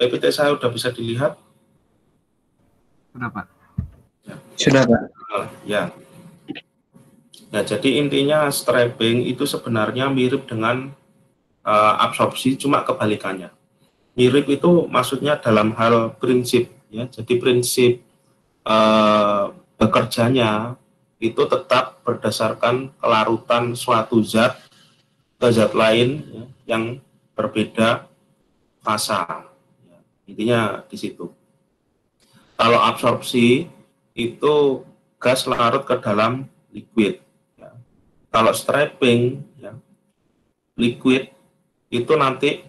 PPT saya udah bisa dilihat? Sudah, Pak. Ya. Sudah, Pak. Ya. Nah, jadi intinya striping itu sebenarnya mirip dengan absorpsi, cuma kebalikannya. Mirip itu maksudnya dalam hal prinsip, ya. Jadi prinsip bekerjanya itu tetap berdasarkan kelarutan suatu zat ke zat lain, ya, yang berbeda fasa. Ya, intinya di situ. Kalau absorpsi itu gas larut ke dalam liquid. Ya. Kalau striping, ya, liquid itu nanti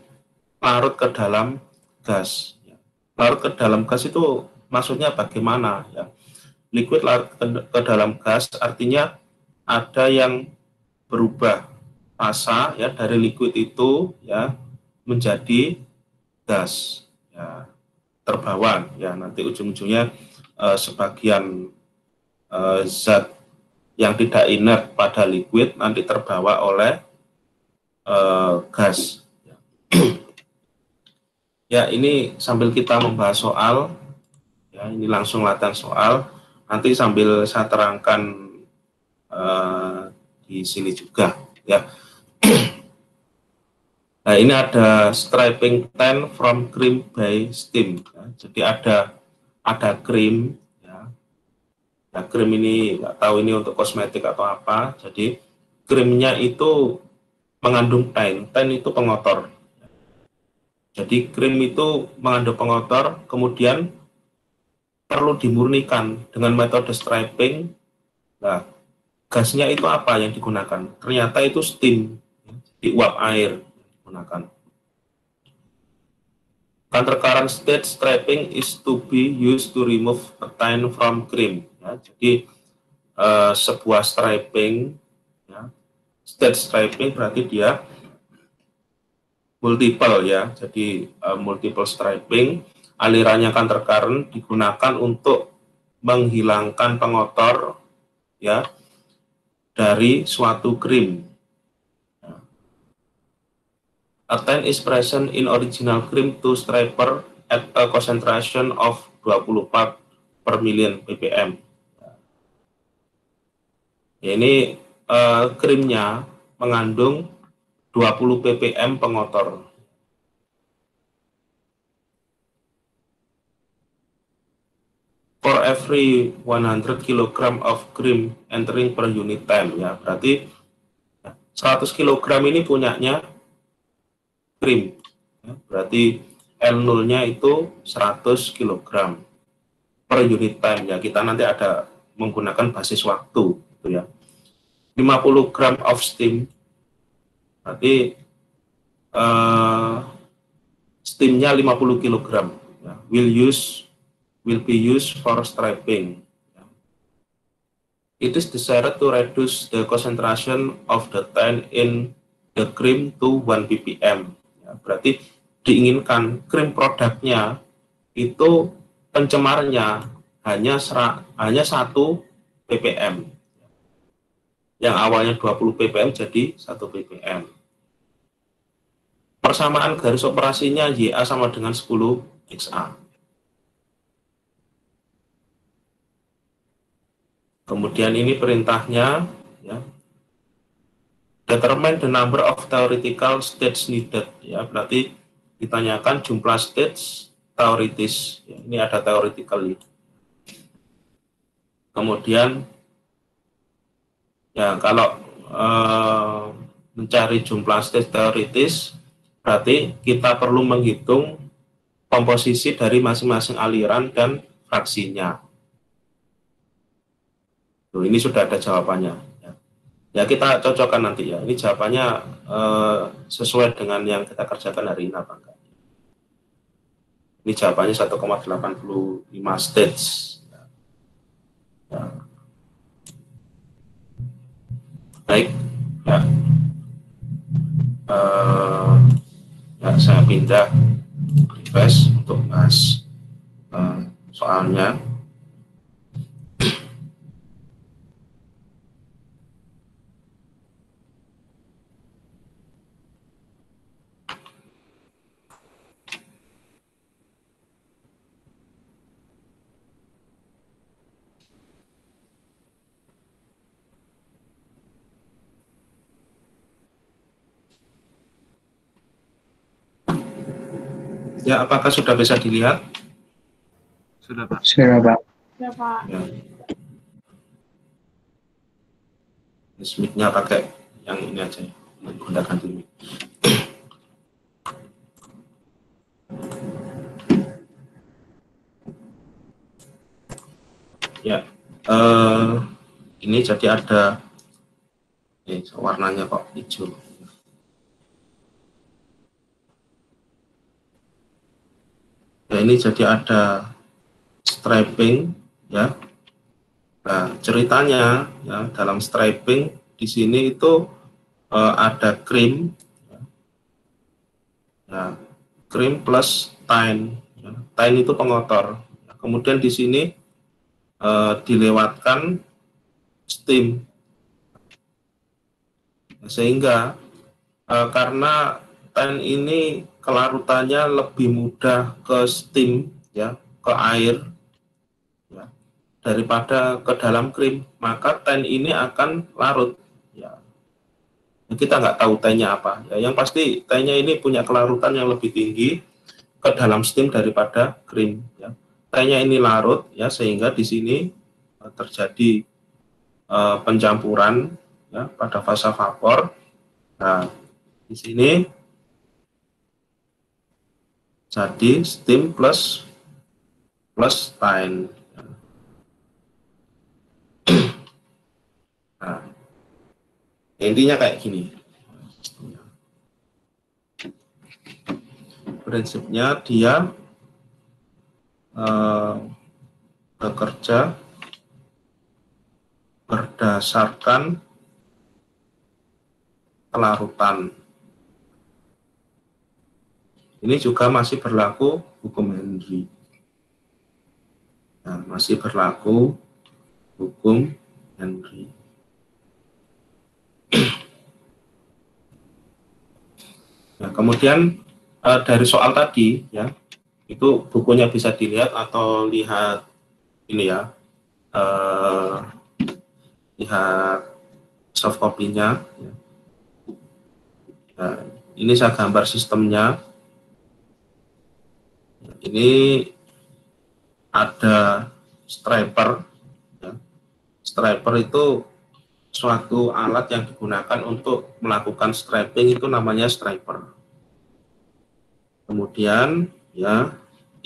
larut ke dalam gas. Ya. Larut ke dalam gas itu maksudnya bagaimana? Ya. Liquid larut ke dalam gas artinya ada yang berubah fasa, ya, dari liquid itu, ya, menjadi gas, ya, terbawa, ya, nanti ujung-ujungnya sebagian zat yang tidak inert pada liquid nanti terbawa oleh gas. Ya, ini sambil kita membahas soal, ya, ini langsung latihan soal, nanti sambil saya terangkan di sini juga, ya. Nah, ini ada striping tan from cream by steam. Ya. Jadi ada krim, ya. Nah, krim ini nggak tahu ini untuk kosmetik atau apa. Jadi krimnya itu mengandung tan. Tan itu pengotor. Jadi krim itu mengandung pengotor, kemudian perlu dimurnikan dengan metode striping. Nah, gasnya itu apa yang digunakan? Ternyata itu steam, di uap air digunakan. Countercurrent state striping is to be used to remove a tan from cream. Ya, jadi sebuah striping, ya, state striping berarti dia multiple, ya. Jadi multiple striping, alirannya countercurrent digunakan untuk menghilangkan pengotor, ya, dari suatu krim. A tan is present in original cream to striper at a concentration of 20 part per million ppm. Ya, ini krimnya mengandung 20 ppm pengotor. For every 100 kg of cream entering per unit time, ya, berarti 100 kg ini punyanya krim, ya, berarti L0-nya itu 100 kg per unit time, ya. Kita nanti ada menggunakan basis waktu, gitu, ya. 50 gram of steam, berarti steamnya 50 kg, ya. Will be used for striping. It is desired to reduce the concentration of the tan in the cream to 1 ppm. Ya, berarti diinginkan krim produknya itu pencemarnya hanya 1 ppm. Yang awalnya 20 ppm jadi 1 ppm. Persamaan garis operasinya YA sama dengan 10 XA. Kemudian ini perintahnya, ya. Determine the number of theoretical states needed, ya, berarti ditanyakan jumlah states teoritis, ya, ini ada theoretically. Kemudian, ya, kalau mencari jumlah states teoritis, berarti kita perlu menghitung komposisi dari masing-masing aliran dan fraksinya. Tuh, ini sudah ada jawabannya. Ya, kita cocokkan nanti, ya. Ini jawabannya sesuai dengan yang kita kerjakan hari ini apa enggak. Ini jawabannya 1,85 states. Ya. Baik, ya. Ya, saya pindah refresh untuk bahas soalnya. Ya, apakah sudah bisa dilihat? Sudah, Pak. Sudah, Pak. Ya, Pak. Ya. Mic-nya pakai yang ini aja ya, menggunakan ini. Ya, ini jadi ada, warnanya kok hijau. Ya, ini jadi ada striping, ya. Nah, ceritanya ya dalam striping di sini itu ada cream, ya, cream plus tine. Ya. Tine itu pengotor. Kemudian di sini dilewatkan steam, sehingga karena tine ini kelarutannya lebih mudah ke steam, ya, ke air, ya, daripada ke dalam krim, maka tine ini akan larut. Ya. Kita nggak tahu tine-nya apa. Ya, yang pasti tine-nya ini punya kelarutan yang lebih tinggi ke dalam steam daripada krim. Ya. Tine-nya ini larut, ya, sehingga di sini terjadi pencampuran, ya, pada fase vapor. Nah, di sini jadi steam plus tine. Nah, intinya kayak gini. Prinsipnya dia bekerja berdasarkan kelarutan. Ini juga masih berlaku hukum Henry. Nah, masih berlaku hukum Henry. Nah, kemudian dari soal tadi, ya, itu bukunya bisa dilihat atau lihat ini ya, lihat soft copy-nya. Ya. Nah, ini saya gambar sistemnya. Ini ada striper. Ya. Striper itu suatu alat yang digunakan untuk melakukan striping, itu namanya striper. Kemudian, ya,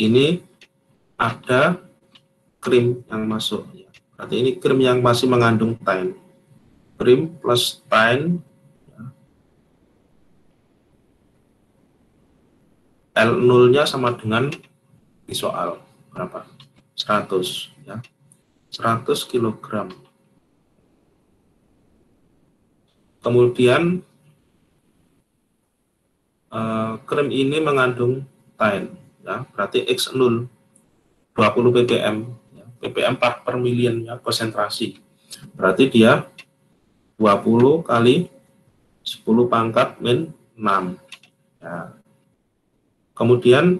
ini ada krim yang masuk. Ya. Berarti ini krim yang masih mengandung tine. Krim plus tine, ya. L0-nya sama dengan di soal berapa? 100, ya. 100 kg. Kemudian krim ini mengandung tine, ya, berarti X0 20 ppm, ya, ppm part per million, ya, konsentrasi. Berarti dia 20 kali 10 pangkat min 6. Ya. Kemudian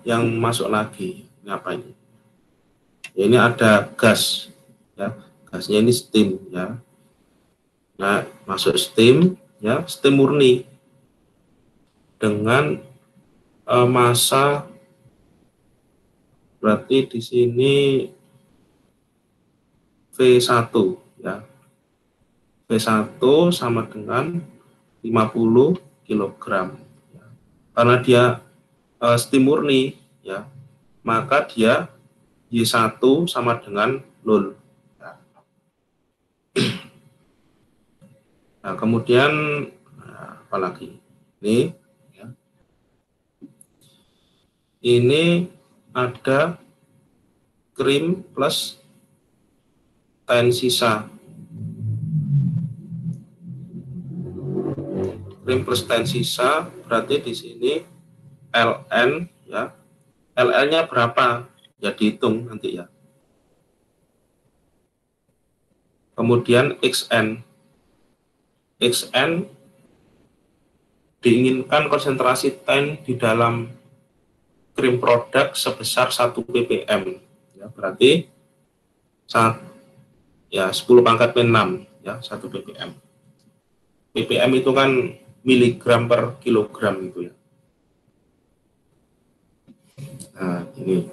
yang masuk lagi, ini apa ini? Ya, ini ada gas, ya, gasnya ini steam, ya. Nah, masuk steam, ya, steam murni dengan massa, berarti di sini V1, ya. V1 sama dengan 50 kg. Ya. Karena dia steam murni, ya, maka dia Y1 sama dengan 0. Ya. Nah, kemudian apa lagi? Ini, ya. Ini ada krim plus tine sisa. Krim plus tine sisa berarti di sini Ln, ya. LL-nya berapa? Ya dihitung nanti, ya. Kemudian Xn. Xn diinginkan konsentrasi tine di dalam krim produk sebesar 1 ppm. Ya, berarti 10 pangkat min 6, ya, 1 ppm. ppm itu kan miligram per kilogram itu, ya. Nah, ini.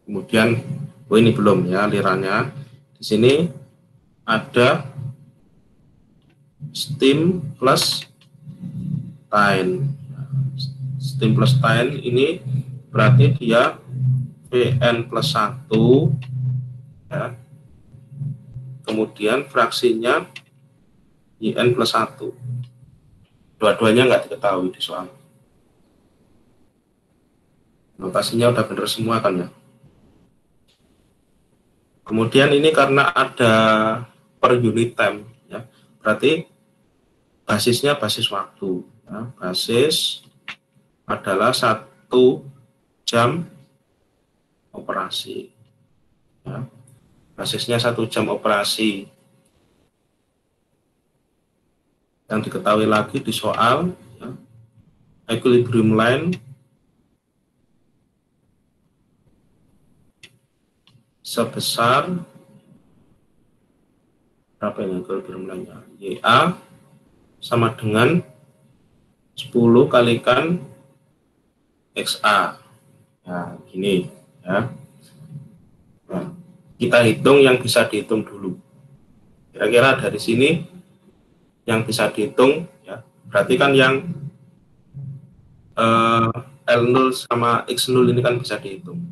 Kemudian, ini belum ya alirannya. Di sini ada steam plus time. Steam plus time ini berarti dia Vn plus 1 ya. Kemudian fraksinya In plus 1. Dua-duanya nggak diketahui di soal. Notasinya udah bener semua kan ya. Kemudian ini karena ada per unit time ya. Berarti basisnya basis waktu ya. Basis adalah 1 jam operasi ya. Basisnya 1 jam operasi. Yang diketahui lagi di soal ya, equilibrium line sebesar berapa ini equilibrium line-nya? YA sama dengan 10 kalikan XA. Nah, gini ya. Nah, kita hitung yang bisa dihitung dulu. Kira-kira dari sini yang bisa dihitung ya. Berarti kan yang L0 sama X0 ini kan bisa dihitung.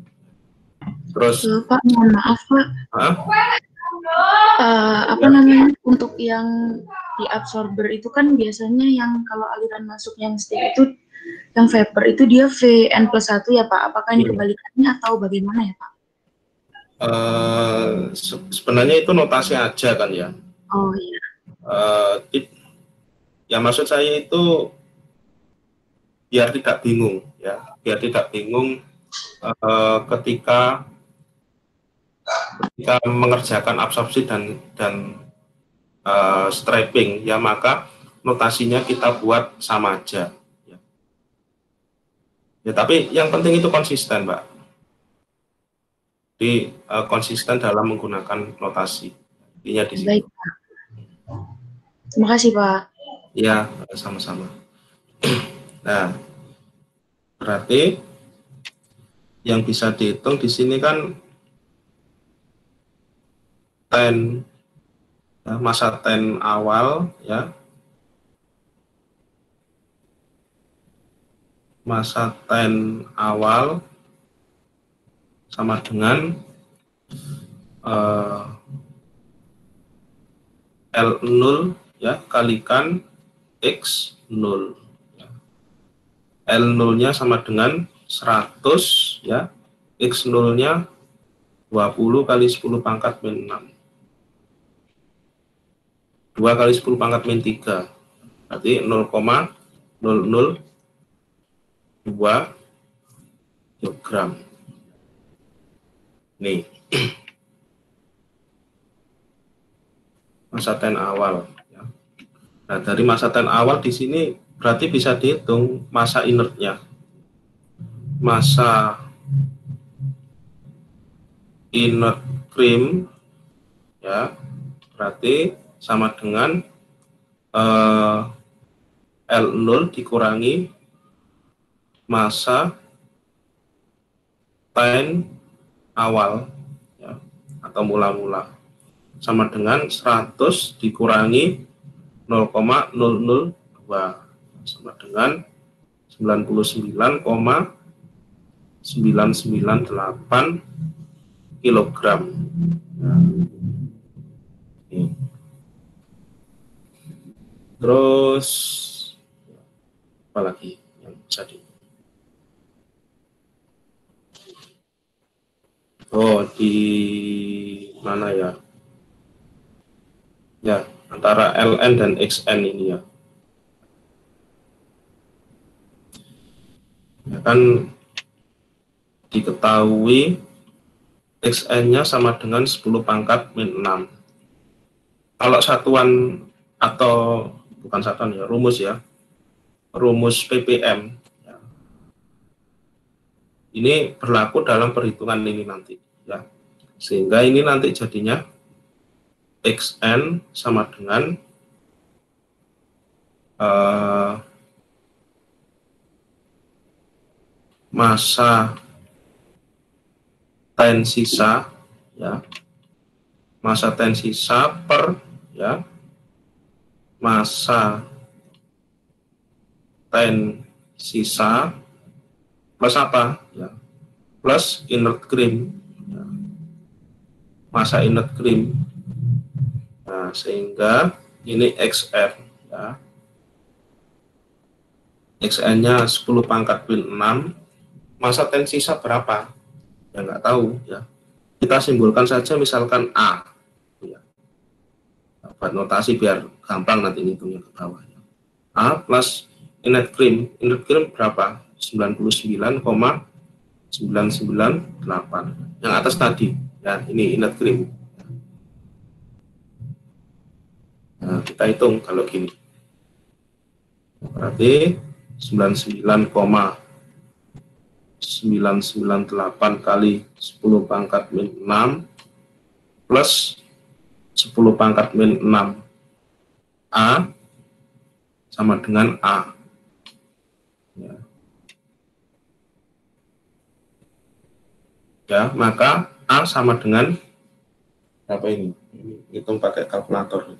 Terus Pak, mohon maaf Pak. Apa namanya, untuk yang di absorber itu kan biasanya yang kalau aliran masuk yang steam itu, yang vapor itu dia Vn plus 1 ya Pak. Apakah ini kebalikannya atau bagaimana ya Pak? Sebenarnya itu notasi aja kan ya. Oh iya. Ya maksud saya itu biar tidak bingung ya, biar tidak bingung ketika mengerjakan absorpsi dan striping ya, maka notasinya kita buat sama aja ya. Ya tapi yang penting itu konsisten Mbak, di konsisten dalam menggunakan notasi. Intinya di situ. Baik Pak. Terima kasih Pak. Ya, sama-sama. Nah, berarti yang bisa dihitung di sini kan ya, masa 10 awal ya, masa 10 awal sama dengan L0 ya kalikan X0 ya. L0 nya sama dengan 100 ya, X0 nya 20 kali 10 pangkat min 6, 2 kali 10 pangkat min 3, berarti 0,002 kilogram. Nih, masa 10 awal. Ya. Nah, dari masa 10 awal di sini berarti bisa dihitung masa inertnya. Masa inert krim ya, berarti sama dengan L0 dikurangi masa 10 awal ya, atau mula-mula, sama dengan 100 dikurangi 0,002 sama dengan 99,998 kilogram. Nah, ini. Terus apa lagi yang bisa di mana ya? Ya, antara LN dan XN ini ya. Ya kan diketahui XN-nya sama dengan 10 pangkat min 6. Kalau satuan atau bukan satuan ya, rumus ya. Rumus ppm ya. Ini berlaku dalam perhitungan ini nanti ya. Sehingga ini nanti jadinya XN sama dengan masa tan sisa, ya, massa tan sisa per, ya, massa tan sisa plus apa, ya, plus inert cream, ya, massa inert cream. Nah, sehingga ini XR, ya, XN-nya 10 pangkat min 6, massa tan sisa berapa? Ya nggak tahu, ya. Kita simbolkan saja misalkan A, ya. Buat notasi biar gampang nanti ngitungnya ke bawah. A plus inert cream berapa? 99,998. Yang atas tadi, ya, ini inert cream. Nah, kita hitung kalau gini. Berarti 99,998 kali 10 pangkat min 6 plus 10 pangkat min 6 A sama dengan A. Ya. Ya, maka A sama dengan apa ini? Hitung pakai kalkulator.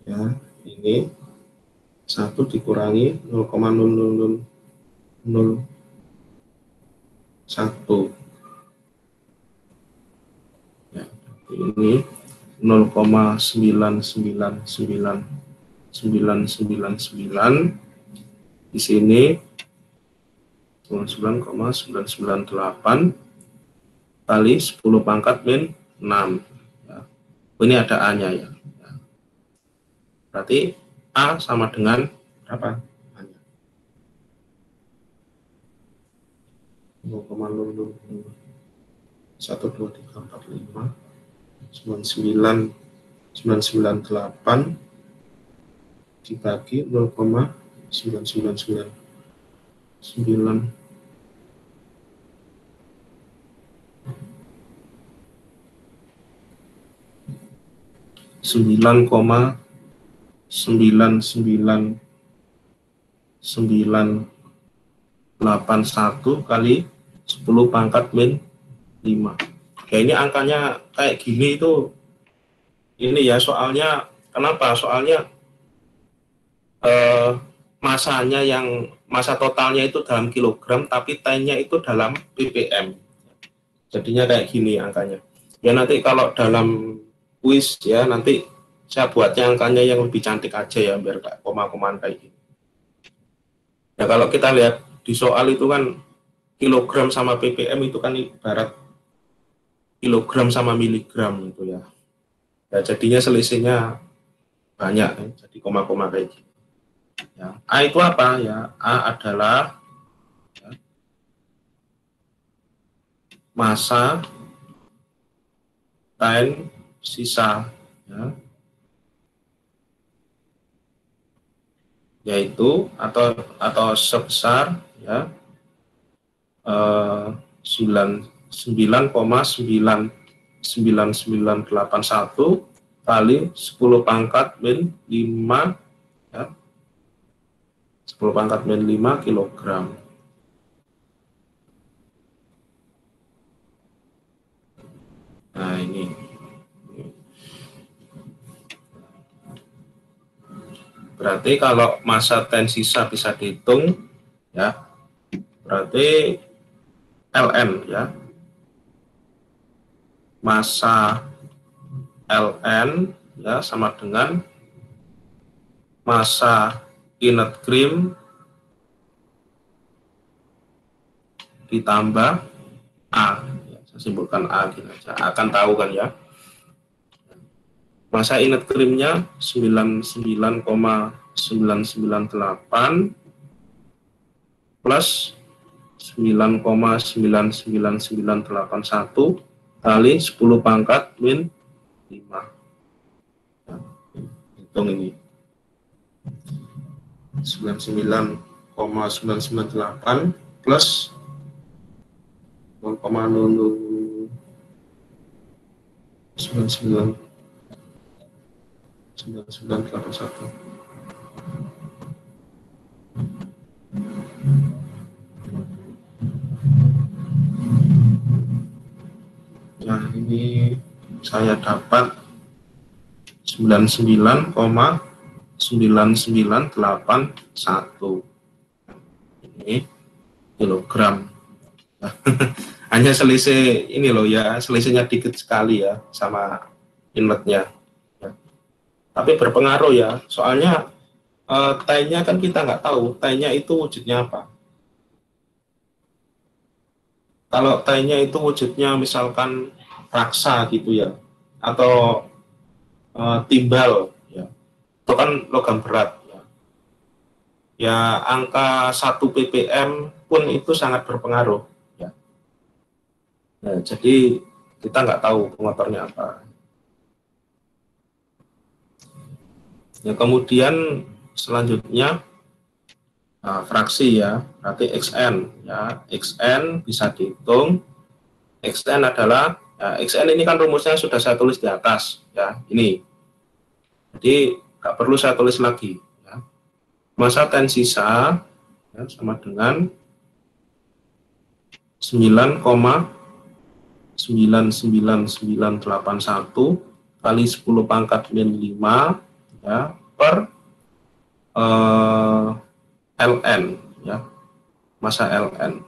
Ya, ini 1 dikurangi 0,0001. Ya, ini 0,9999999. Di sini 99,998 kali 10 pangkat min 6. Ya. Ini ada A-nya, ya. Berarti A sama dengan berapa? 0,00 1, 2, 3, 4, 5 998 dibagi 0,9999 9,99981 kali 10 pangkat min 5. Ya, ini angkanya kayak gini itu, ini ya soalnya, kenapa? Soalnya masanya massa totalnya itu dalam kilogram, tapi tan-nya itu dalam ppm. Jadinya kayak gini angkanya. Ya nanti kalau dalam kuis, ya nanti saya buatnya angkanya yang lebih cantik aja, ya, biar kayak koma-komaan kayak gini. Ya kalau kita lihat di soal itu kan kilogram sama ppm itu kan ibarat kilogram sama miligram itu, ya. Ya jadinya selisihnya banyak, ya. Jadi koma-koma kayak gini. Ya, A itu apa? Ya, A adalah, ya, massa tan sisa, ya, yaitu atau sebesar, ya, 9,99981 kali 10 pangkat min 5, ya, 10 pangkat min 5 kilogram. Nah, ini. Berarti kalau massa tan sisa bisa dihitung, ya, berarti Ln, ya, massa Ln, ya, sama dengan massa inert cream ditambah A, ya, saya simpulkan A gitu aja, akan tahu kan, ya. Massa inert creamnya 99,998 plus 9,99981 kali 10 pangkat min 5. Nah, hitung ini 99,998 plus 0,0099 9981. Ini saya dapat 99,9981 ini kilogram. Hanya selisih ini loh ya, selisihnya dikit sekali ya sama inletnya. Ya. Tapi berpengaruh ya, soalnya tie-nya kan kita nggak tahu tie-nya itu wujudnya apa. Kalau tie-nya itu wujudnya misalkan raksa gitu ya, atau timbal ya, itu kan logam berat ya. Ya angka 1 ppm pun itu sangat berpengaruh ya. Nah, jadi kita nggak tahu pengotornya apa. Ya, kemudian selanjutnya fraksi ya, berarti XN ya. XN bisa dihitung. XN adalah XN ini kan rumusnya sudah saya tulis di atas ya, ini. Jadi nggak perlu saya tulis lagi ya. Masa tan sisa ya, sama dengan 9,99981 kali 10 pangkat min 5 ya, per ln ya, masa ln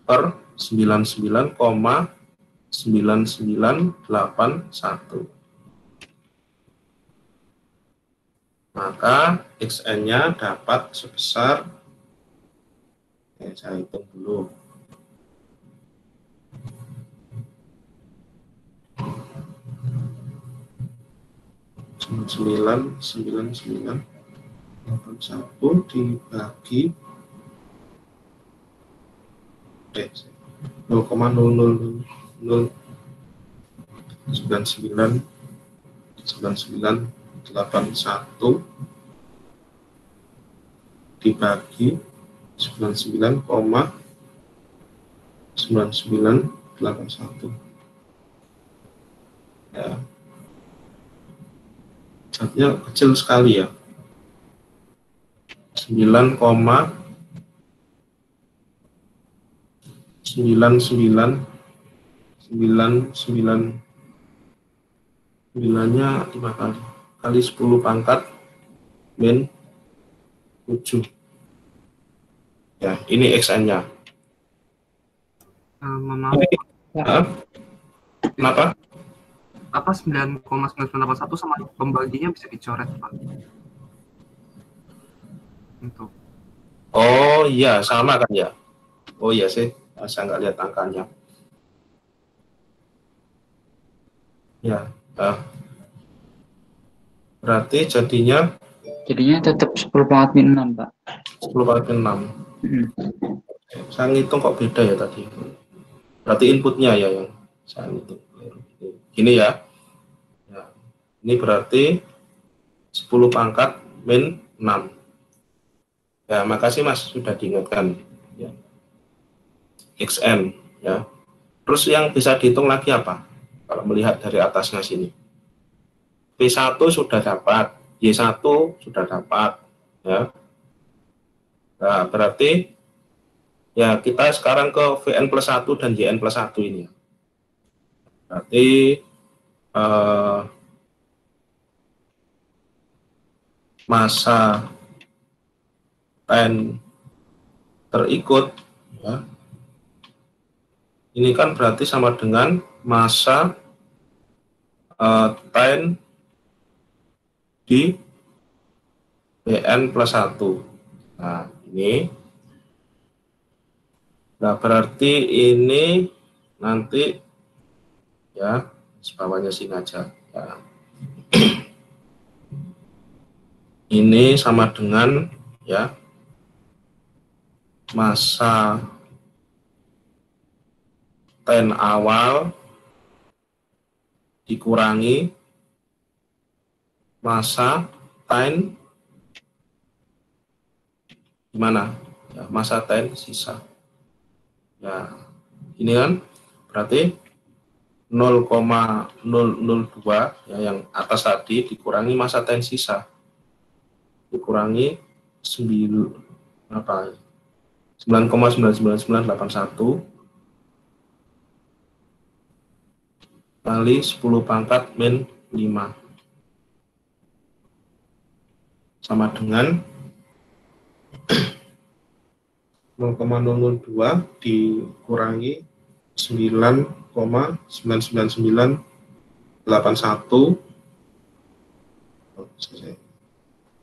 per 99,9981. Maka XN-nya dapat sebesar, saya hitung dulu, 99,9981 dibagi 0,000999981 dibagi 99,9981 ya. Artinya kecil sekali ya, 9,99999-nya 5 kali 10 pangkat min 7 ya, ini XN-nya. Maaf, Kenapa? apa 9,9981 sama pembaginya bisa dicoret, Pak? Untuk Oh iya, sama kan ya. Oh iya sih, saya nggak lihat angkanya. Ya, berarti jadinya tetap 10 pangkat min 6, Pak. 10 pangkat min 6. Saya ngitung kok beda ya tadi. Berarti inputnya ya yang saya ngitung. Gini ya. Ini berarti 10 pangkat min 6. Ya, makasih Mas sudah diingatkan ya. XN ya. Terus yang bisa dihitung lagi apa? Kalau melihat dari atasnya sini. P1 sudah dapat, Y1 sudah dapat ya. Nah, berarti ya kita sekarang ke Vn plus 1 dan Yn plus 1 ini. Berarti masa tan terikut ya, ini kan berarti sama dengan masa tan di Bn plus 1. Nah ini, nah berarti ini nanti ya sebawahnya sini aja ya. Ini sama dengan ya masa tan awal dikurangi masa tan gimana ya, masa tan sisa ya. Ini kan berarti 0,002 ya, yang atas tadi dikurangi masa tan sisa dikurangi 9,99981 kali 10 pangkat min 5 sama dengan 0,002 dikurangi 9,99981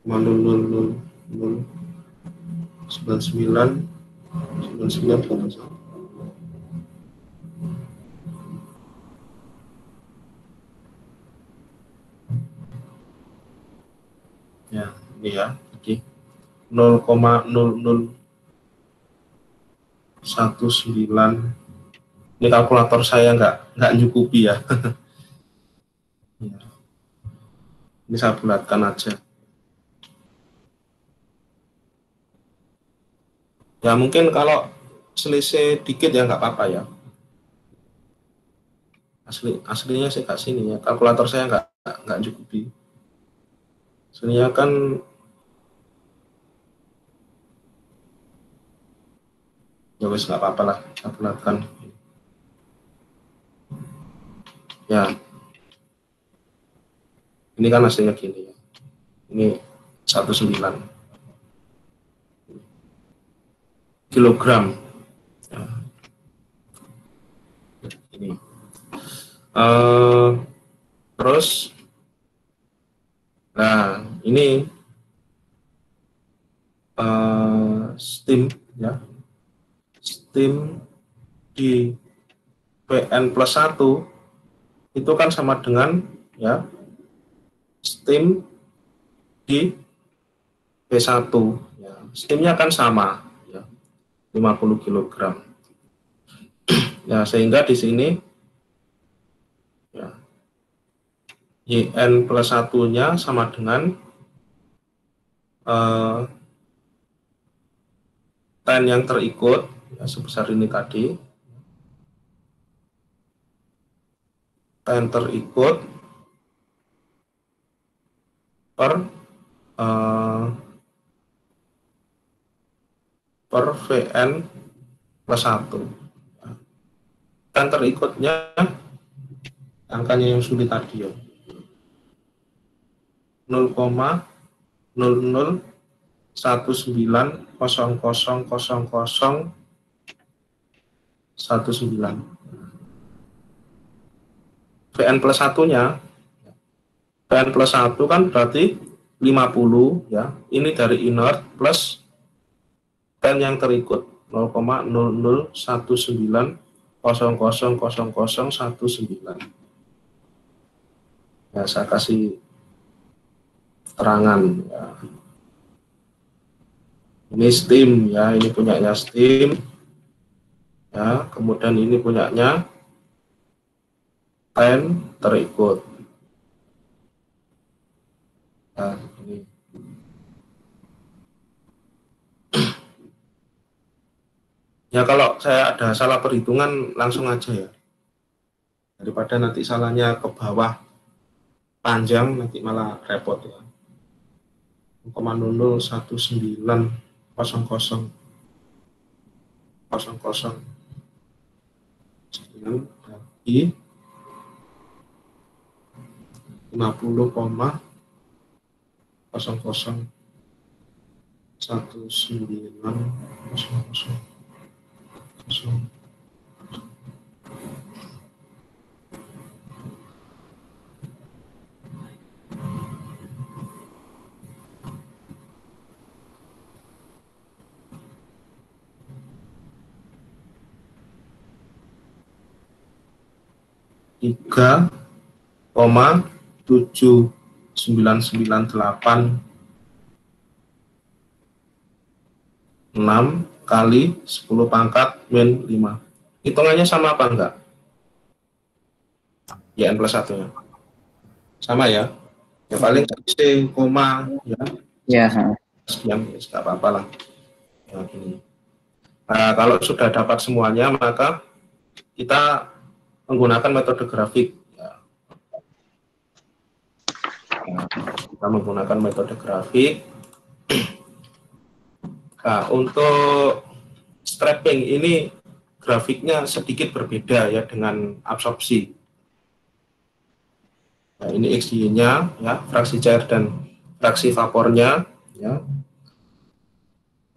0,000999981. Ya, ini ya. Jadi 0,0019. Ini kalkulator saya nggak nyukupi ya. Ya. Ini saya bulatkan aja. Ya mungkin kalau selisih dikit ya nggak apa-apa ya. Aslinya sih nggak sini ya. Kalkulator saya nggak nyukupi. Aslinya kan ya wis nggak apa-apa lah, saya bulatkan. Ya. Ini kan hasilnya gini ya. Ini 19 kilogram. Ya. Ini. Terus, nah ini steam ya, steam di Pn plus 1 itu kan sama dengan ya steam di P1 ya. Steamnya kan sama ya 50 kg ya, sehingga di sini ya YN plus 1-nya sama dengan tan yang terikut ya, sebesar ini tadi, tan terikut per Vn plus 1. Tan terikutnya angkanya yang sulit tadi ya 0,0019000019. Vn plus 1-nya, Vn plus 1 kan berarti 50 ya, ini dari inert plus tan yang terikut 0,0019000019. Ya, saya kasih terangan ya. Ini steam ya, ini punyanya steam ya, kemudian ini punyanya tan terikut. Nah, ini. Ya kalau saya ada salah perhitungan langsung aja ya, daripada nanti salahnya ke bawah panjang nanti malah repot ya. 0,00190000 bagi 50,00190000. Tiga 0,7998 kali 10 pangkat min 5. Hitungannya sama apa enggak? Ya, N plus 1-nya. Sama ya? Ya paling C, koma ya. Ya. Sekian, ya, enggak apa-apa lah. Ya, gini. Nah, kalau sudah dapat semuanya, maka kita menggunakan metode grafik. Ya. Nah, kita menggunakan metode grafik. Nah, untuk strapping ini grafiknya sedikit berbeda ya dengan absorpsi. Nah, ini XY-nya ya, fraksi cair dan fraksi vapornya ya.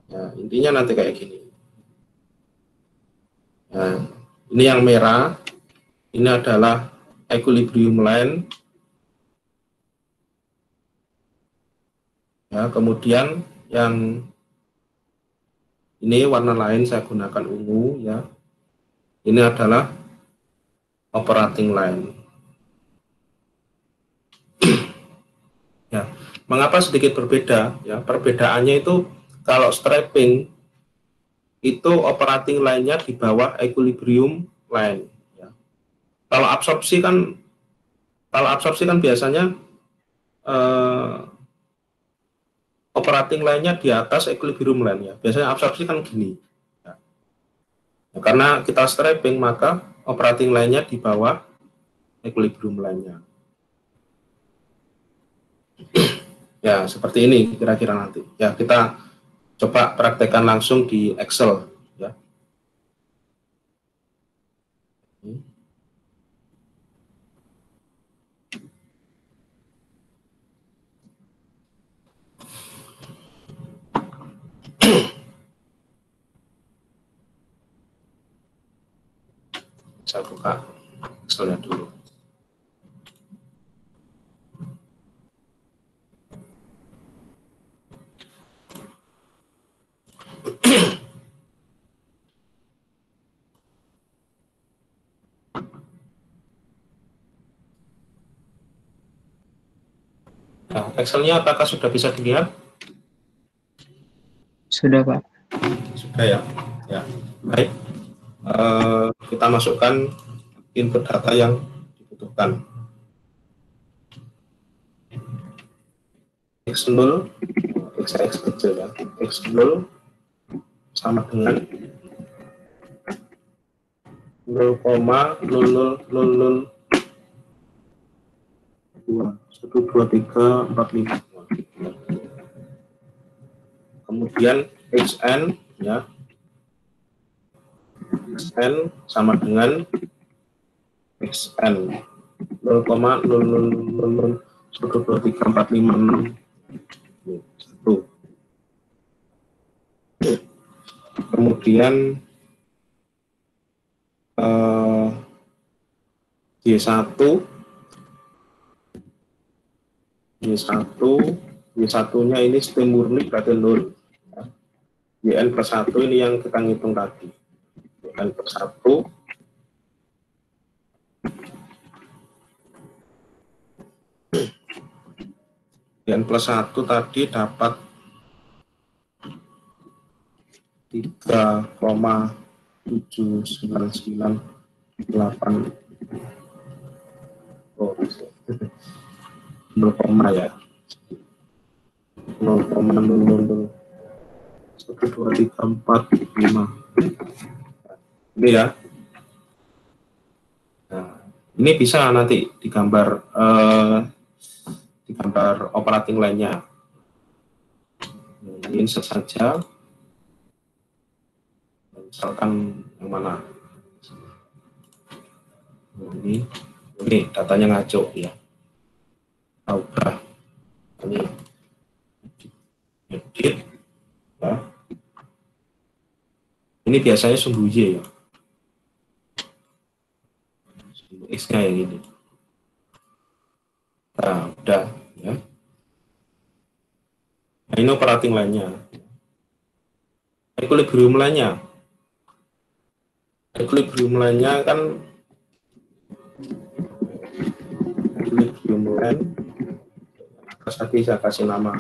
Nah, intinya nanti kayak gini. Nah, ini yang merah, ini adalah equilibrium line. Ya, kemudian yang ini warna lain saya gunakan ungu ya. Ini adalah operating line. Ya, mengapa sedikit berbeda? Ya, perbedaannya itu kalau strapping itu operating line-nya di bawah equilibrium line. Ya. Kalau absorpsi kan biasanya operating line-nya di atas equilibrium line ya. Biasanya absorpsi kan gini. Ya. Ya, karena kita strapping maka operating line-nya di bawah equilibrium line-nya. Ya, seperti ini kira-kira nanti. Ya, kita coba praktekkan langsung di Excel ya. Saya buka Excelnya dulu. Nah, Excelnya apakah sudah bisa dilihat? Sudah, Pak. Sudah ya. Ya, baik. Kita masukkan input data yang dibutuhkan. X0, X kecil ya. X0 sama dengan 0,00002 12345. Kemudian xn ya, xn sama dengan xn 0,000123456. Kemudian Y1 Y1-nya ini steam murni berarti 0. YN plus 1 ini yang kita ngitung tadi. YN plus 1 YN plus 1 tadi dapat 3,7998 0, ya 0,00123455 ini ya. Nah, ini bisa nanti digambar operating line-nya. Ini insert saja. Misalkan yang mana? Ini datanya ngaco ya. Udah. Ini edit. Ya. Ini biasanya sumbu Y ya. Sumbu X-nya yang ini. Nah, udah ya. Nah, ini operating line-nya. Equilibrium line-nya. Equilibrium line-nya kan equilibrium line. Terus tadi saya kasih nama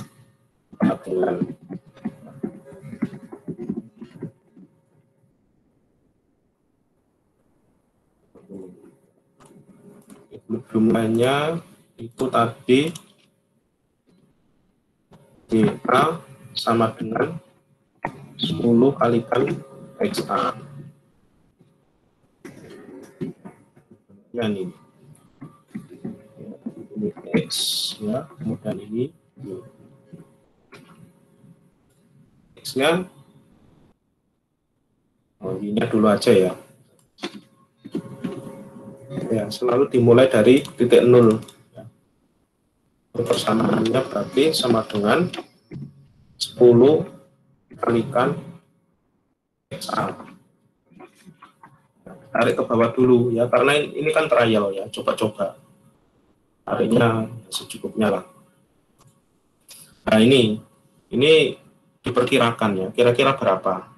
operating line. Equilibrium line-nya itu tadi YA sama dengan 10 kalikan XA. Ya, ini X ya, kemudian ini X-nya Y-nya dulu aja ya. Ya, selalu dimulai dari titik 0. persamaannya berarti sama dengan 10 kalikan XA. Tarik ke bawah dulu ya, karena ini kan trial ya, coba-coba. Tariknya secukupnya lah. Nah ini diperkirakan ya, kira-kira berapa?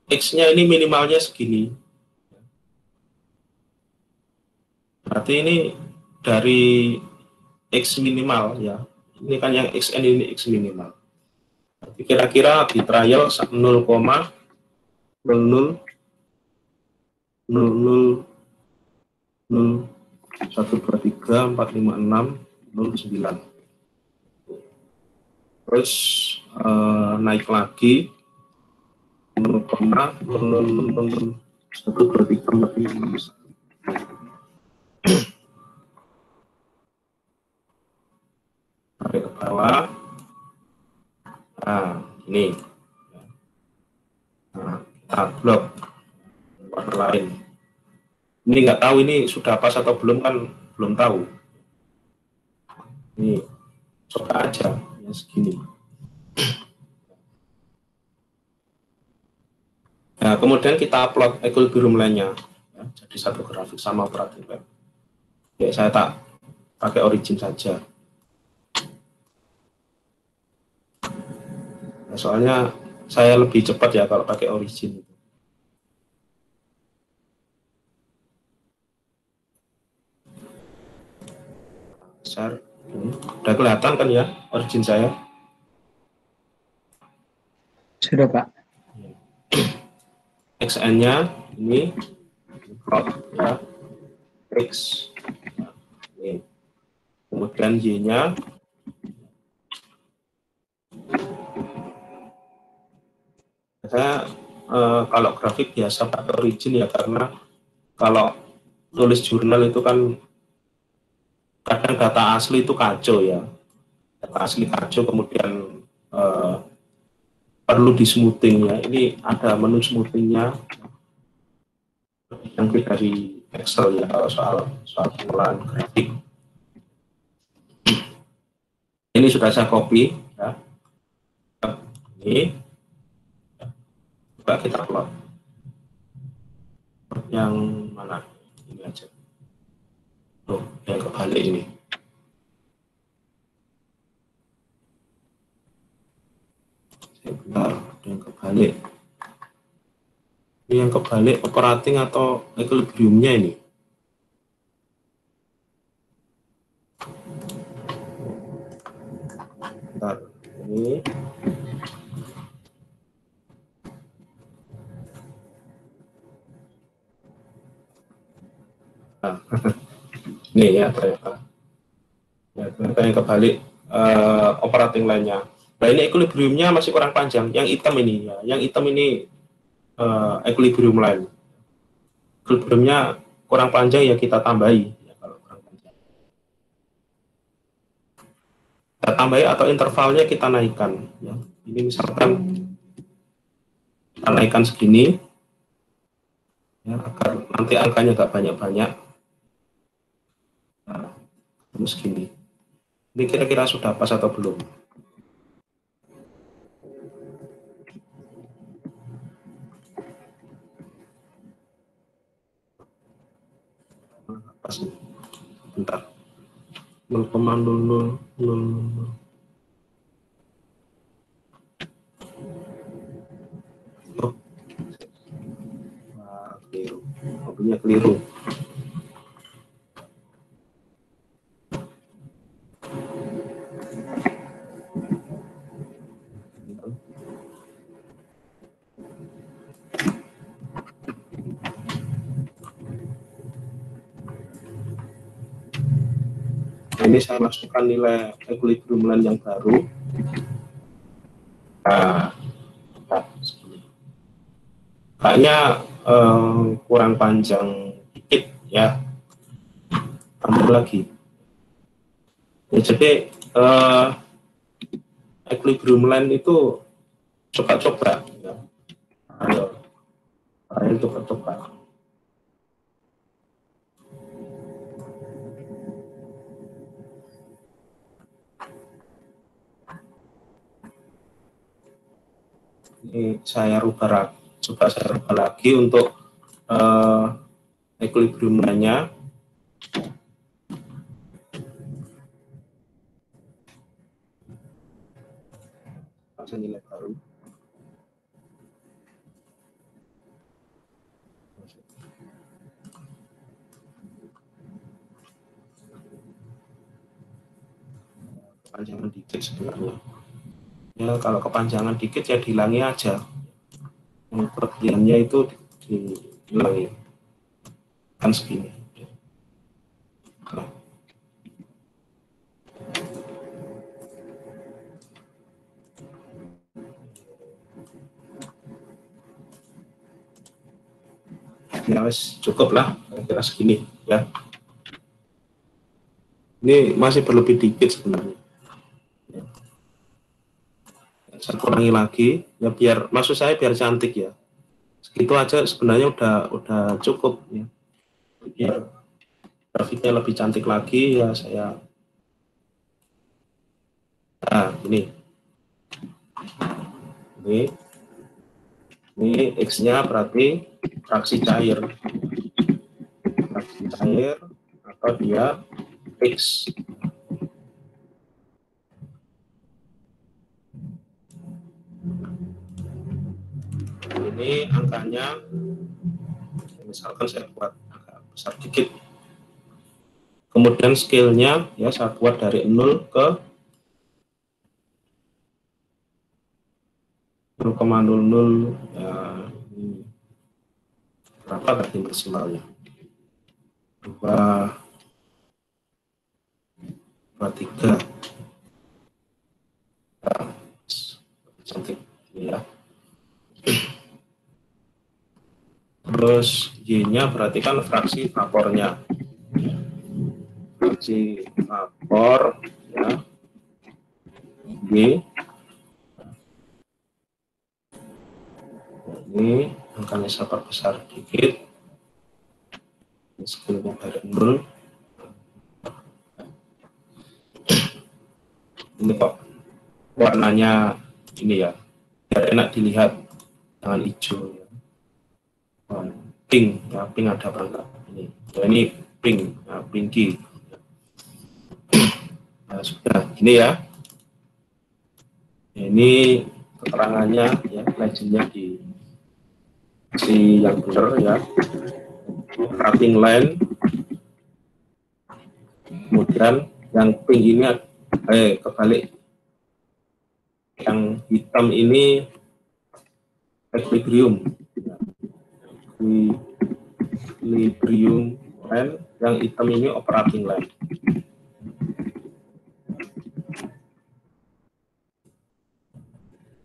X-nya ini minimalnya segini. Berarti ini dari X minimal ya. Ini kan yang XN ini X minimal. Kira-kira di trial 0,000123456009. Terus naik lagi 0,000123456009. Tarik ke bawah. Nah, ini. Nah, kita blok warna lain. Ini nggak tahu ini sudah pas atau belum, kan belum tahu. Ini coba aja ya segini. Nah, kemudian kita upload equilibrium lainnya ya, jadi satu grafik sama operating lab. Ya, saya tak pakai origin saja. Nah, soalnya saya lebih cepat ya kalau pakai origin. Besar. Udah kelihatan kan ya origin saya? Sudah, Pak. XN-nya ini plot ya, X. Ini. Kemudian Y-nya saya kalau grafik biasa pakai origin ya, karena kalau tulis jurnal itu kan kadang data asli itu kacau ya, data asli kacau, kemudian perlu di smoothing ya. Ini ada menu smoothingnya yang dari Excel ya, kalau soal pengolahan grafik. Ini sudah saya copy ya. Ini coba kita plot yang mana, ini aja. Oh, yang kebalik ini. Sebentar, yang kebalik. Ini yang kebalik operating atau equilibriumnya ini. Bentar, ini. Nah, ini ya ternyata. Ya, ternyata yang kebalik operating lainnya. Nah, ini equilibriumnya masih kurang panjang. Yang hitam ini ya, yang hitam ini equilibrium line. Equilibriumnya kurang panjang ya, kita tambahi ya, kalau kurang panjang. Kita tambahi atau intervalnya kita naikkan ya. Ini misalkan kita naikkan segini ya, agar nanti angkanya nggak banyak-banyak. Nah, segini. Ini kira-kira sudah pas atau belum? Pas nih. Bentar. 0,0000. Oh. Wah, keliru. Mobilnya keliru. Ini saya masukkan nilai equilibrium line yang baru. Nah, kayaknya kurang panjang dikit ya, tambah lagi ya. Jadi equilibrium line itu coba-coba ya. Ayo coba-coba. Ini saya rubah, coba saya rubah lagi untuk equilibrium line-nya. Pasang nilai baru. Kepanjangan dikit sebenarnya. Ya, kalau kepanjangan dikit ya dihilangi aja. Yang kelebihannya itu dihilangi. Kan segini. Nah. Ya wes cukup lah, kira segini ya. Ini masih berlebih dikit sebenarnya. Ya. Saya kurangi lagi ya, biar maksud saya biar cantik ya. Segitu aja sebenarnya udah cukup ya. Biar grafiknya lebih cantik lagi ya saya. Nah ini X-nya berarti fraksi cair atau dia X. Ini angkanya misalkan saya buat agak besar dikit, kemudian scale-nya ya saya buat dari 0 ke 0,00 ya, berapa tadi maksimalnya? 23 cantik ya. Terus Y-nya berarti kan fraksi vapornya, fraksi vapor ya, Y. Ini angkanya saya perbesar dikit, scale-nya dari 0. Ini kok warnanya ini ya, biar enak dilihat, jangan hijau ya. Pink ya, pink ada apa enggak ini ya, ini pink ya, pinky. Nah, sudah ini ya, ini keterangannya ya, legendnya di si yang benar ya, cutting line, kemudian yang pink ini kebalik, yang hitam ini equilibrium line, yang hitam ini operating line.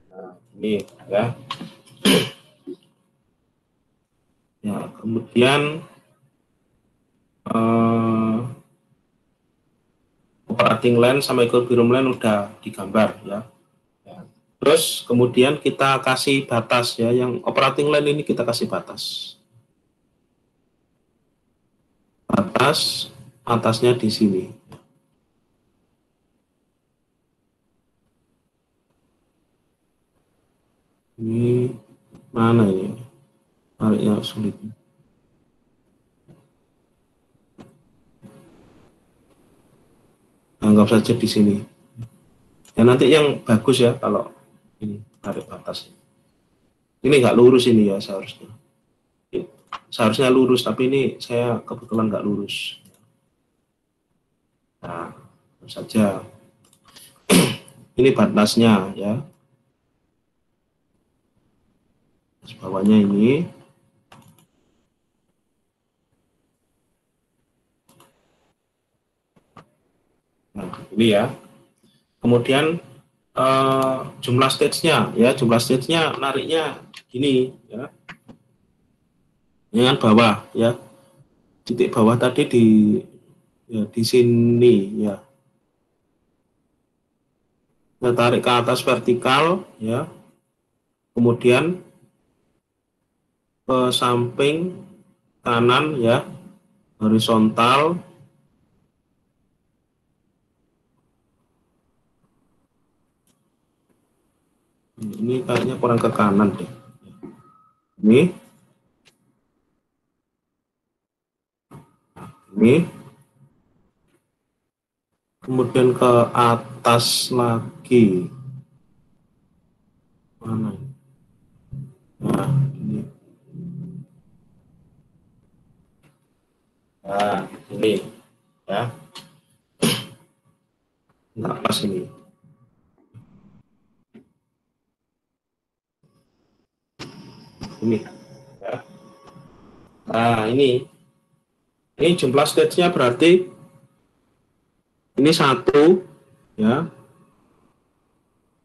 Nah, ini ya. Ya, kemudian operating line sama equilibrium line udah digambar ya. Terus kemudian kita kasih batas ya, yang operating line ini kita kasih batas. Batas atasnya di sini. Ini mana ini? Tariknya sulit. Anggap saja di sini. Ya nanti yang bagus ya kalau ini tarik batas. Ini nggak lurus ini ya seharusnya. Seharusnya lurus, tapi ini saya kebetulan nggak lurus. Nah, saja. Ini batasnya ya. Bawahnya ini. Nah, ini ya. Kemudian jumlah stage-nya ya, jumlah stage-nya nariknya gini ya. Dengan bawah ya. Titik bawah tadi di sini ya. Kita tarik ke atas vertikal ya. Kemudian ke samping kanan ya, horizontal. ini kayaknya kurang ke kanan deh. Ini kemudian ke atas lagi. Mana ini? Nah, ini. Nah, ini ya. Nah, pas ini. Ini ya. Nah, ini jumlah stage-nya berarti ini 1 ya.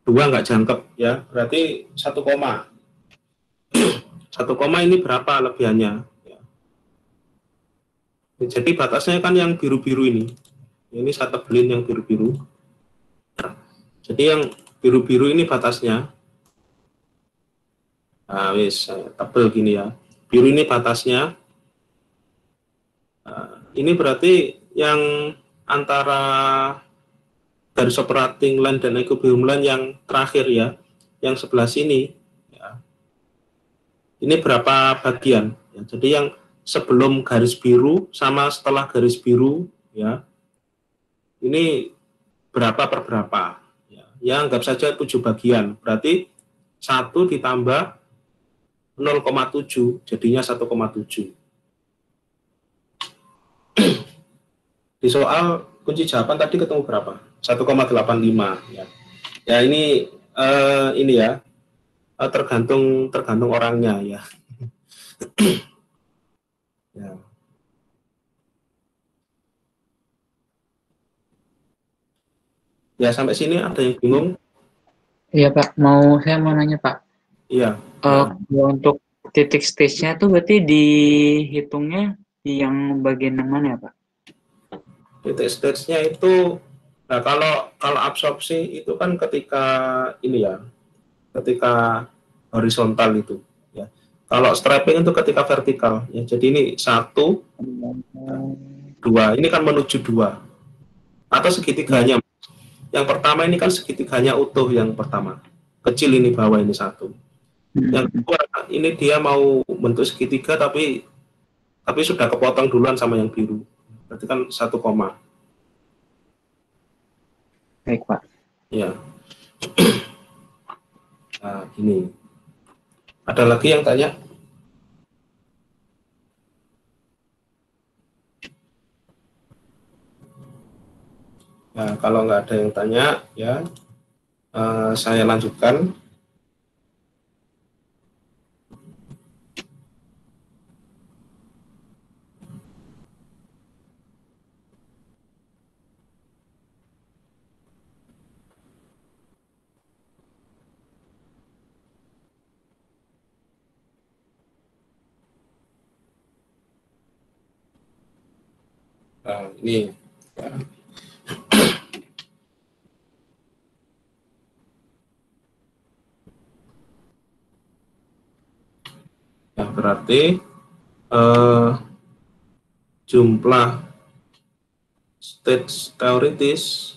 2 nggak jangkep ya, berarti 1 koma. 1 koma ini berapa lebihannya ya. Jadi batasnya kan yang biru-biru ini saya tebelin yang biru-biru. Jadi yang biru-biru ini batasnya. Nah, wis tebel gini ya, biru ini batasnya. Nah, ini berarti yang antara garis operating line dan equilibrium line yang terakhir ya, yang sebelah sini ya. Ini berapa bagian ya, jadi yang sebelum garis biru sama setelah garis biru ya, ini berapa per berapa ya, anggap saja 7 bagian, berarti 1 ditambah 0,7 jadinya 1,7. Di soal kunci jawaban tadi ketemu berapa? 1,85 ya. Ya ini ya, tergantung orangnya ya. Ya. Ya, sampai sini ada yang bingung? Iya Pak, saya mau nanya Pak. Iya. Untuk titik stage-nya tuh berarti dihitungnya di yang bagian yang mana ya Pak? Titik stage-nya itu, nah kalau absorpsi itu kan ketika ini ya, ketika horizontal itu ya. Kalau strapping itu ketika vertikal ya. Jadi ini 1, 2, ini kan menuju 2 atau segitiganya. Yang pertama ini kan segitiganya utuh, yang pertama kecil, ini bawah ini 1. Yang kedua ini dia mau bentuk segitiga tapi sudah kepotong duluan sama yang biru, berarti kan 1 koma. Baik Pak. Ya. Nah, gini. Ada lagi yang tanya? Nah, kalau nggak ada yang tanya, ya saya lanjutkan. Nah, ini. Ya. Ya, berarti jumlah stage teoritis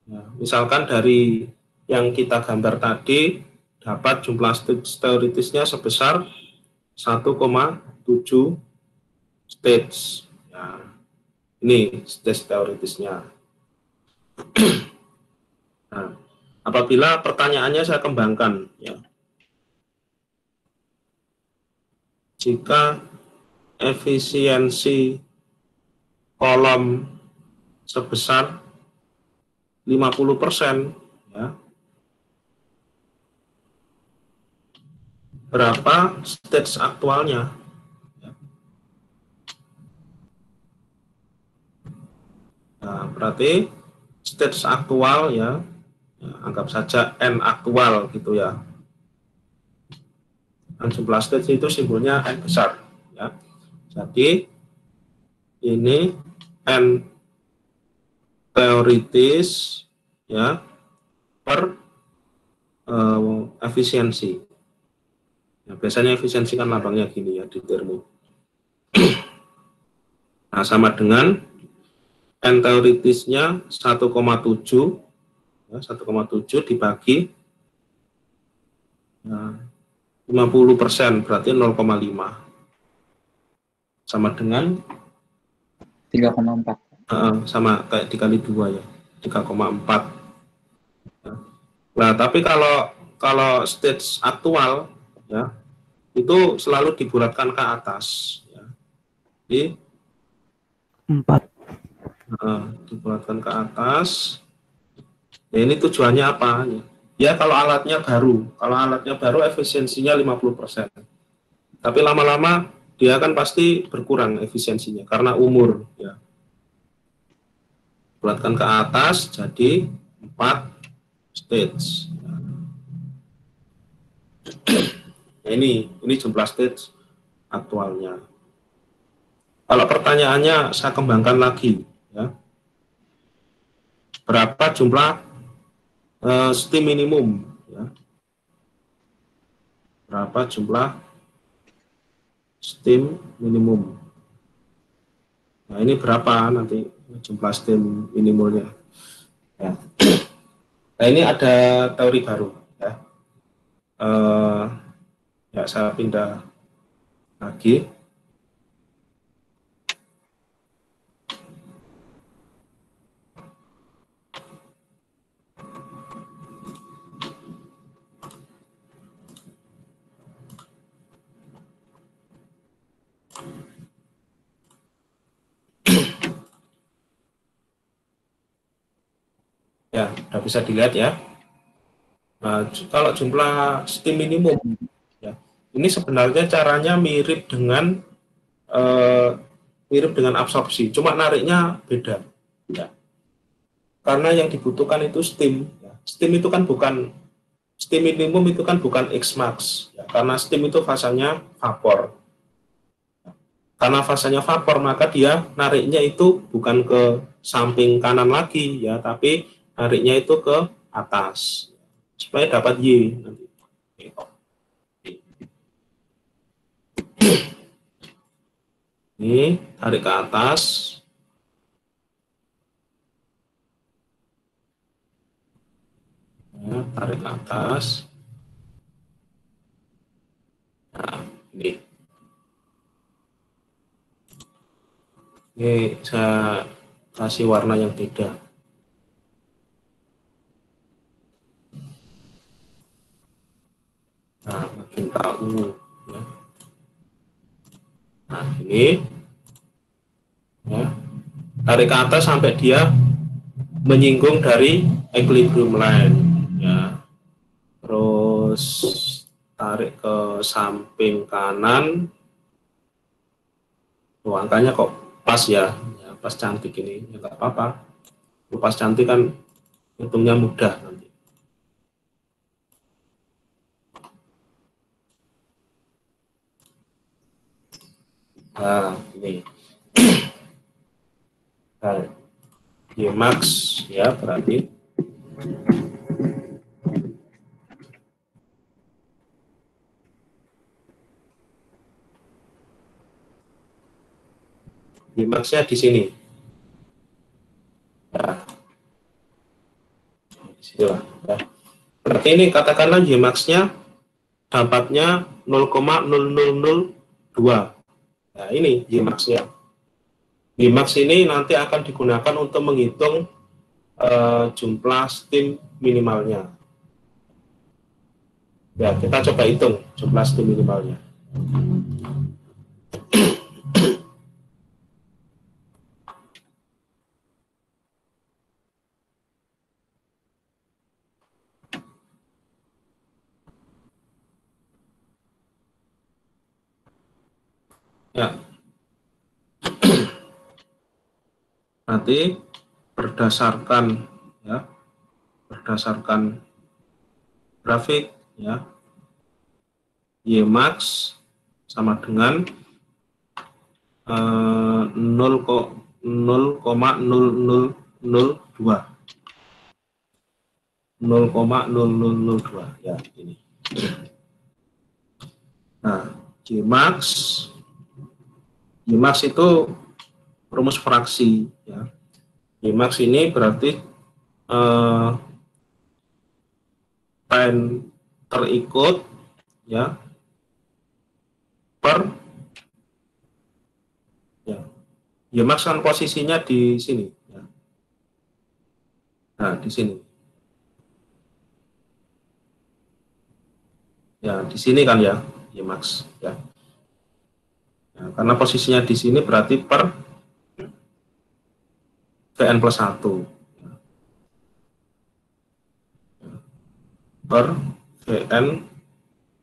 ya, misalkan dari yang kita gambar tadi dapat jumlah stage teoritisnya sebesar 1,7 stage ya, ini stage teoritisnya. Nah, apabila pertanyaannya saya kembangkan ya, jika efisiensi kolom sebesar 50% ya, berapa stage aktualnya? Nah, berarti stage aktual ya, anggap saja N aktual gitu ya. Dan jumlah stage itu simbolnya N besar ya. Jadi ini N teoritis ya per efisiensi. Ya, biasanya efisiensi kan lambangnya gini ya di termo. Nah, sama dengan N teoritisnya 1,7 ya, 1,7 dibagi Nah, 50% berarti 0,5 sama dengan 3,4. sama kayak dikali 2 ya, 3,4. Nah, tapi kalau stage aktual ya itu selalu dibulatkan ke atas ya. Jadi 4. dibulatkan ke atas. Ya, ini tujuannya apa? Ya kalau alatnya baru efisiensinya 50%. Tapi lama-lama dia kan pasti berkurang efisiensinya karena umur ya. Bulatkan ke atas jadi 4 stage. Nah, ini jumlah stage aktualnya. Kalau pertanyaannya saya kembangkan lagi ya. Berapa jumlah steam minimum ya? Berapa jumlah steam minimum? Nah, ini berapa nanti jumlah steam minimumnya ya. Nah, ini ada teori baru ya. Ya saya pindah lagi. Ya, sudah bisa dilihat ya. Nah, kalau jumlah steam minimum, ya, ini sebenarnya caranya mirip dengan absorpsi, cuma nariknya beda. Ya. Karena yang dibutuhkan itu steam. Ya. Steam minimum itu kan bukan X-max, ya. Karena steam itu fasanya vapor. Karena fasanya vapor, maka dia nariknya itu bukan ke samping kanan lagi, ya, tapi nariknya itu ke atas supaya dapat Y nanti. Ini tarik ke atas. Ya, tarik ke atas. Nah, ini. Ini saya kasih warna yang beda. Nah, makin tahu ya. Nah, ini ya, tarik ke atas sampai dia menyinggung dari equilibrium line ya. Terus tarik ke samping kanan. Oh, angkanya kok pas ya, ya pas cantik ini, ya nggak apa-apa. Pas cantik kan hitungnya mudah nanti. Nah, ini. Nah, Ymax ya berarti Ymax-nya di sini. Nah, di sini lah. Ya. Berarti ini katakanlah Ymax-nya dapatnya 0,0002. Nah, ini Ymax-nya. Ymax ini nanti akan digunakan untuk menghitung jumlah steam minimalnya. Ya, kita coba hitung jumlah steam minimalnya. Ya. Nanti berdasarkan grafik ya, Ymax sama dengan 0,0002 ya ini. Nah, Ymax itu rumus fraksi ya. Ymax ini berarti time terikut ya per ya Ymax kan posisinya di sini ya. Nah, di sini ya, di sini kan ya Ymax ya. Ya, karena posisinya di sini berarti per Vn plus 1 per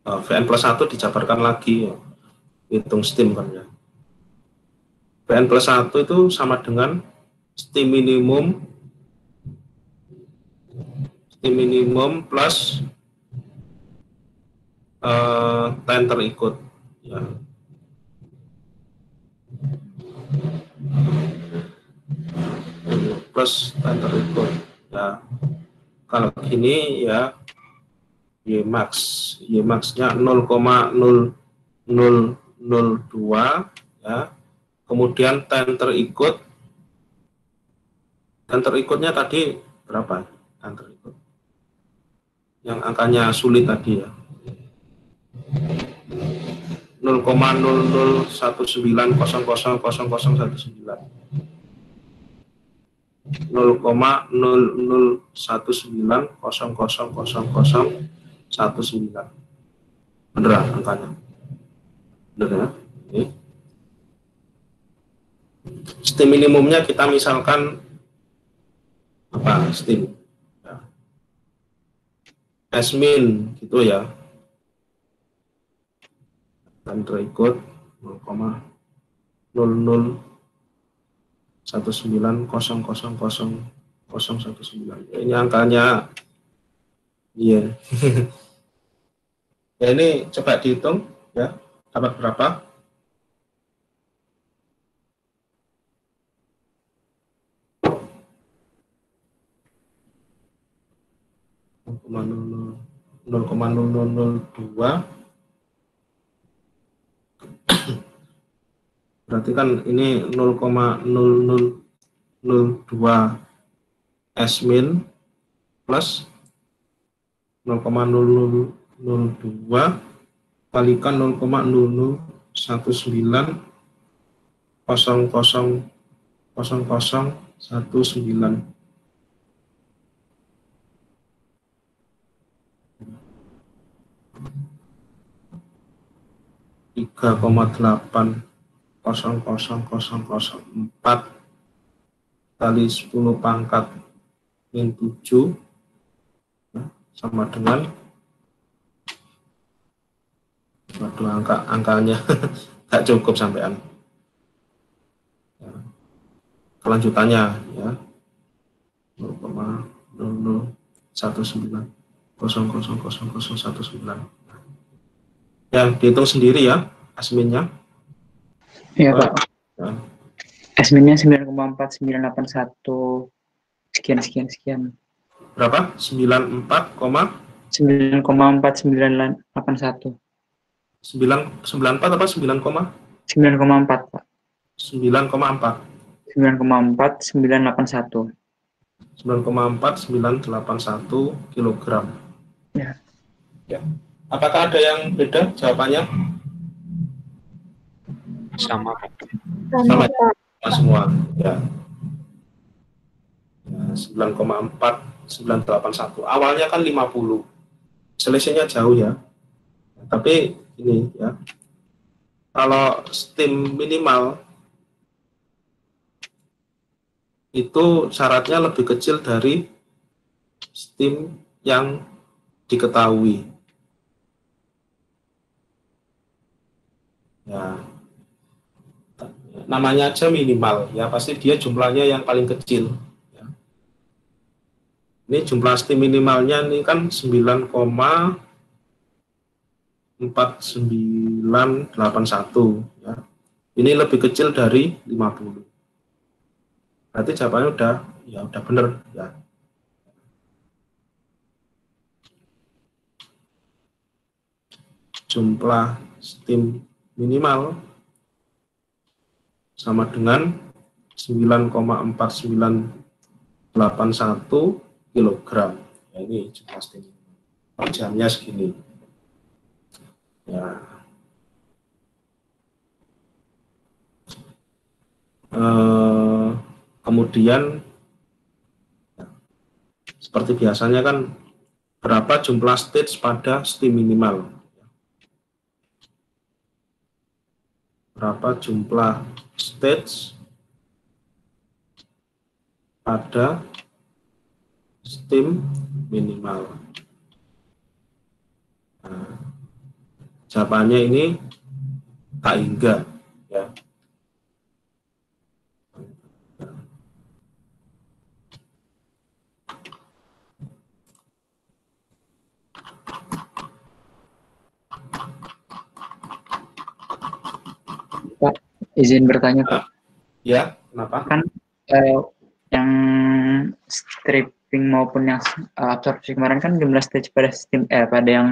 Vn plus 1 dijabarkan lagi ya. Hitung steam kan ya. Vn plus 1 itu sama dengan steam minimum plus time terikut ya. Plus time terikut ya. Kalau gini ya Ymax-nya 0,0002 ya. Kemudian time terikutnya tadi berapa? Time terikut yang angkanya sulit tadi ya. 0,0019000019 0,0019000019 beneran angkanya, bener ya. Ini steam minimumnya kita misalkan apa, steam ya. S-min gitu ya, dan terikut 0,019000019. Ini angkanya iya. Ya, ini coba dihitung ya, dapat berapa? Nol koma 0002 berarti kan ini 0,0002 S-min plus 0,0002 kalikan 0,00000019 3,80004 kali 10 pangkat min 7 sama dengan, waduh angkanya nggak cukup sampean ya. Kelanjutannya ya 0,0019000019 ya, dihitung sendiri ya asminnya. Iya Pak. Ya. S-minnya 9,4981 sekian. Berapa? 9,4981. 9,94 apa 9, 9,4 Pak. 9,4 9,4981. 9,4981 kilogram. Ya. Ya. Apakah ada yang beda jawabannya? Sama. Sama semua. Ya. 9,4981. Awalnya kan 50. Selisihnya jauh ya. Tapi ini ya. Kalau steam minimal itu syaratnya lebih kecil dari steam yang diketahui. Ya, namanya aja minimal, ya pasti dia jumlahnya yang paling kecil. Ya. Ini jumlah steam minimalnya ini kan 9,4981. Ya. Ini lebih kecil dari 50. Berarti jawabannya udah benar ya. Jumlah steam minimal sama dengan 9,4981 kilogram. Ya, ini jumlah steam. Jamnya segini. Ya. Kemudian seperti biasanya kan berapa jumlah stage pada STIM minimal. Berapa jumlah stage pada STIM minimal. Nah, jawabannya ini tak hingga, ya. Pak, izin bertanya Pak. Ya, kenapa? Kan yang stripping maupun yang absorpsi kemarin kan jumlah stage pada STIM pada yang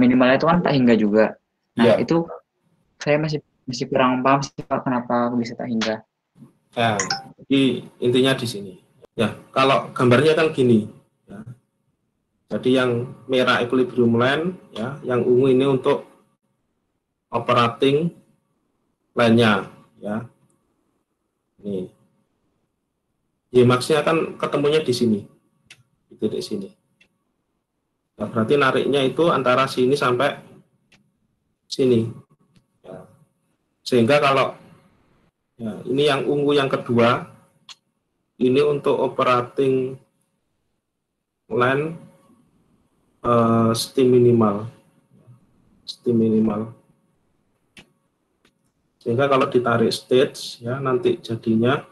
minimalnya itu kan tak hingga juga. Nah, Ya. itu saya masih kurang paham sih Pak, kenapa bisa tak hingga. Nah, intinya di sini. Ya, kalau gambarnya kan gini. Ya. Jadi yang merah equilibrium line, ya, yang ungu ini untuk operating line-nya, ya. Nih. Ymax-nya kan ketemunya di sini, di titik sini. Nah, berarti nariknya itu antara sini sampai sini. Ya. Sehingga kalau ya, ini yang ungu yang kedua, ini untuk operating line STIM minimal. STIM minimal. Sehingga kalau ditarik stage, ya nanti jadinya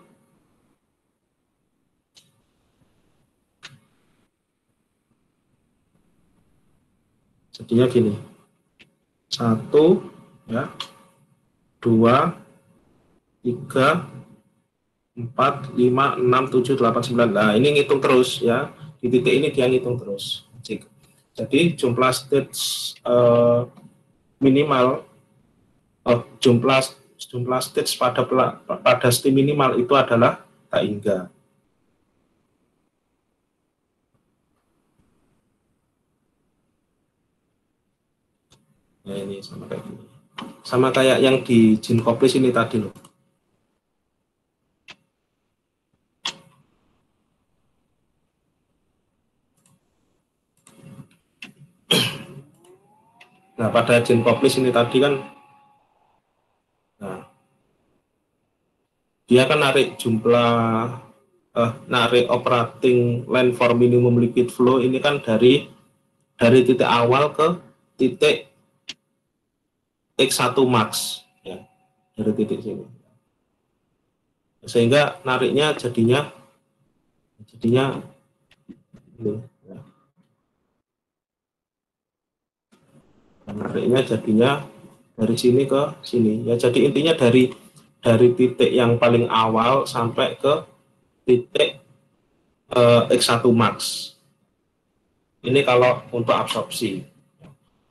gini. 1, ya, 2, 3, 4, 5, 6, 7, 8, 9. Nah, ini ngitung terus, ya. Di titik ini dia ngitung terus. Jadi jumlah stage minimal, jumlah stage pada STIM minimal itu adalah tak hingga. Nah, ini sama kayak gini. Sama kayak yang di Ginkoplis ini tadi loh. Nah, pada Ginkoplis ini tadi kan, nah, dia kan narik narik operating line for minimum liquid flow ini kan dari titik awal ke titik X1 max, ya, dari titik sini. Sehingga nariknya jadinya ini, ya. Nariknya jadinya dari sini ke sini, ya. Jadi intinya dari titik yang paling awal sampai ke titik X1 max. Ini kalau untuk absorpsi.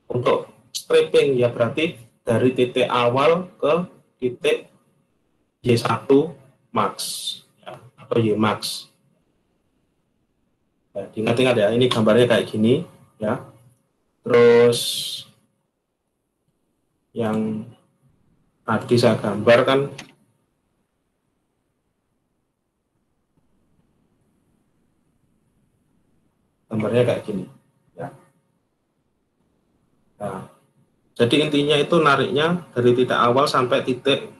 Untuk stripping ya berarti dari titik awal ke titik Y1 max, ya, atau Y max. Ya, ingat-ingat ya, ini gambarnya kayak gini, ya. Terus yang tadi saya gambar kan gambarnya kayak gini, ya. Nah, jadi intinya itu nariknya dari titik awal sampai titik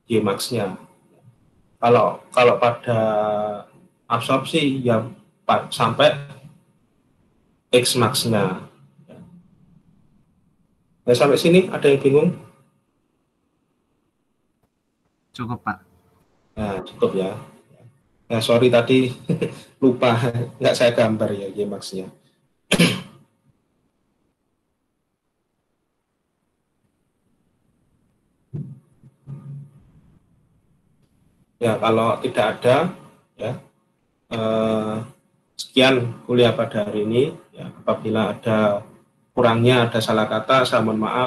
Y max-nya. Kalau pada absorpsi ya sampai X max-nya. Nah, sampai sini ada yang bingung? Cukup, Pak. Nah, cukup ya. Nah, sorry tadi lupa, nggak saya gambar ya Y max-nya. Ya, kalau tidak ada, ya, sekian kuliah pada hari ini. Ya, apabila ada kurangnya, ada salah kata, saya mohon maaf.